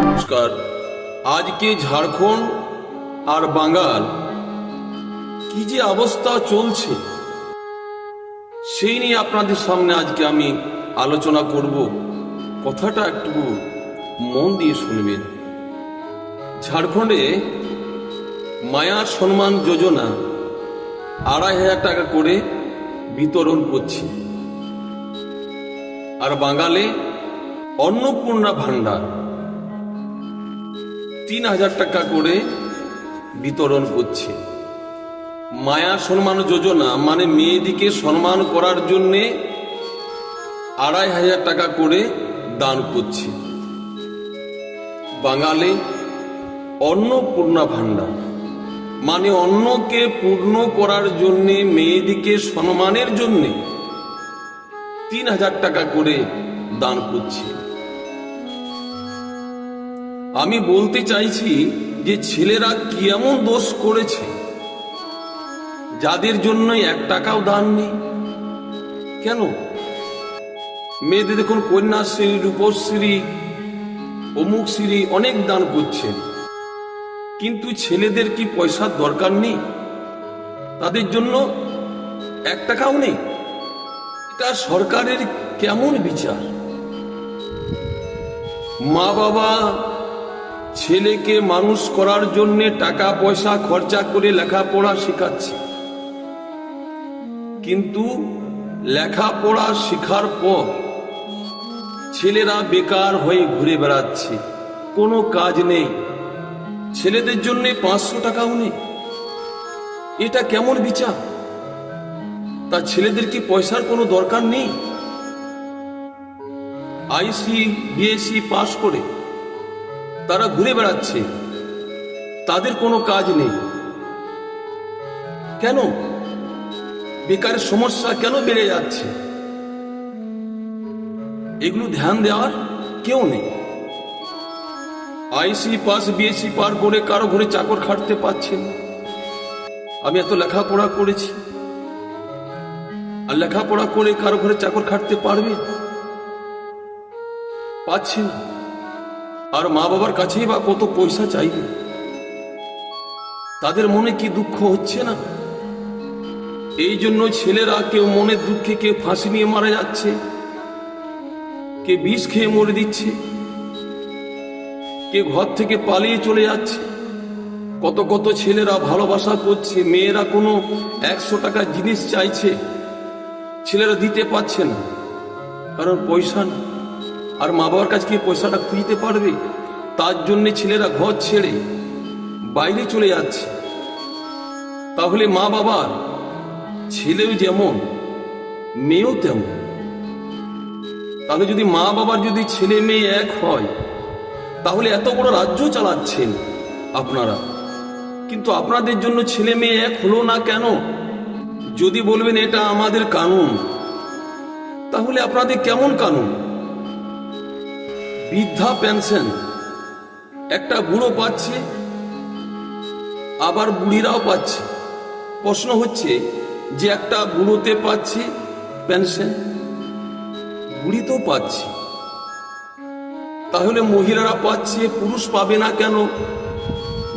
নমস্কার। আজকে ঝাড়খণ্ড আর বাঙাল কি যে অবস্থা চলছে সেই নিয়ে আপনাদের সামনে আজকে আমি আলোচনা করব। কথাটা একটু মন দিয়ে শুনবেন। ঝাড়খণ্ডে মায়া সম্মান যোজনা ২,৫০০ টাকা করে বিতরণ করছে, আর বাঙালে অন্নপূর্ণা ভাণ্ডার ৩,০০০ টাকা করে বিতরণ করছে। মায়া সম্মান যোজনা মানে মেয়েদিকে সম্মান করার জন্যে ২,৫০০ টাকা করে দান করছে। বাঙালি অন্নপূর্ণা ভাণ্ডার মানে অন্নকে পূর্ণ করার জন্যে মেয়েদিকে সম্মানের জন্যে ৩,০০০ টাকা করে দান করছে। আমি বলতে চাইছি যে ছেলেরা কি এমন দোষ করেছে যাদের জন্য ১ টাকাও দান নেই? কেন? মেয়েদের দেখুন কন্যাশ্রী, রূপশ্রী, অমুকশ্রী অনেক দান করছেন, কিন্তু ছেলেদের কি পয়সার দরকার নেই? তাদের জন্য ১ টাকাও নেই। এটা সরকারের কেমন বিচার? মা বাবা ছেলেকে মানুষ করার জন্য টাকা পয়সা খরচা করে লেখাপড়া শেখাচ্ছে, কিন্তু লেখাপড়া শেখার পর ছেলেরা বেকার হয়ে ঘুরে বেড়াচ্ছে, কোনো কাজ নেই। ছেলেদের জন্য ৫০০ টাকাও নেই। এটা কেমন বিচার? তা ছেলেদের কি পয়সার কোনো দরকার নেই? আইসি বিএসসি পাশ করে তারা ঘুরে বেড়াচ্ছে, তাদের কোনো কাজ নেই। কেন? বেকারের সমস্যা কেন বেড়ে যাচ্ছে? এগুলো ধ্যান দেওয়ার কেউ নেই। আইসি পাস বিএসসি পার করে কারো ঘরে চাকর খাটতে পারছেন। আমি এত লেখাপড়া করেছি, আর লেখাপড়া করে কারো ঘরে চাকর খাটতে পারবে? পাচ্ছে না। আর মা বাবার কাছেই বা কত পয়সা চাইবে? তাদের মনে কি দুঃখ হচ্ছে না? এই জন্য ছেলেরা কেউ মনের দুঃখে কেউ ফাঁসি নিয়ে মারা যাচ্ছে, কে বিষ খেয়ে মরে দিচ্ছে, কে ঘর থেকে পালিয়ে চলে যাচ্ছে। কত কত ছেলেরা ভালোবাসা করছে, মেয়েরা কোনো ১০০ টাকা জিনিস চাইছে, ছেলেরা দিতে পারছে না, কারণ পয়সা না। আর মা বাবার কাছে কি পয়সাটা খুঁজতে পারবে? তার জন্যে ছেলেরা ঘর ছেড়ে বাইরে চলে যাচ্ছে। তাহলে মা বাবার ছেলেও যেমন মেয়েও তেমন। তাহলে যদি মা বাবার যদি ছেলে মেয়ে এক হয়, তাহলে এত বড় রাজ্য চালাচ্ছেন আপনারা, কিন্তু আপনাদের জন্য ছেলে মেয়ে এক হলো না কেন? যদি বলবেন এটা আমাদের কানুন, তাহলে আপনাদের কেমন কানুন? বৃদ্ধা পেনশন একটা বুড়ো পাচ্ছে, আবার বুড়িরাও পাচ্ছে। প্রশ্ন হচ্ছে যে একটা বুড়োতে পাচ্ছে পেনশন, বুড়িতেও পাচ্ছে, তাহলে মহিলারা পাচ্ছে, পুরুষ পাবে না কেন?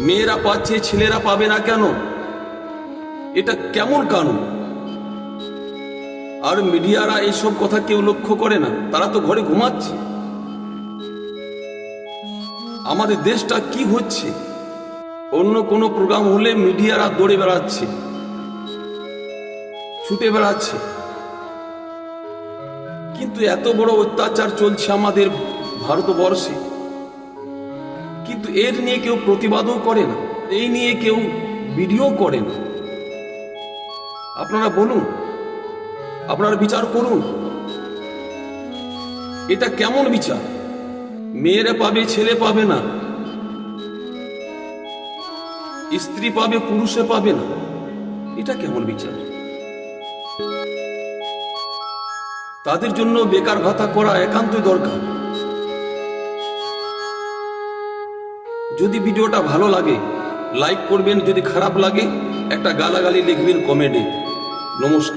মেয়েরা পাচ্ছে, ছেলেরা পাবে না কেন? এটা কেমন কানুন? আর মিডিয়ারা এইসব কথা কেউ লক্ষ্য করে না, তারা তো ঘরে ঘুমাচ্ছে। আমাদের দেশটা কি হচ্ছে? অন্য কোনো প্রোগ্রাম হলে মিডিয়ারা দৌড়ে বেড়াচ্ছে, ছুটে বেড়াচ্ছে, কিন্তু এত বড় অত্যাচার চলছে আমাদের ভারতবর্ষে, কিন্তু এর নিয়ে কেউ প্রতিবাদও করে না, এই নিয়ে কেউ ভিডিও করে না। আপনারা বলুন, আপনারা বিচার করুন, এটা কেমন বিচার? মেয়েরা পাবে, ছেলে পাবে না, স্ত্রী পাবে, পুরুষে পাবে না, এটা কেমন বিচার? তাদের জন্য বেকার ভাতা করা একান্তই দরকার। যদি ভিডিওটা ভালো লাগে লাইক করবেন, যদি খারাপ লাগে একটা গালাগালি লিখবেন কমেন্টে। নমস্কার।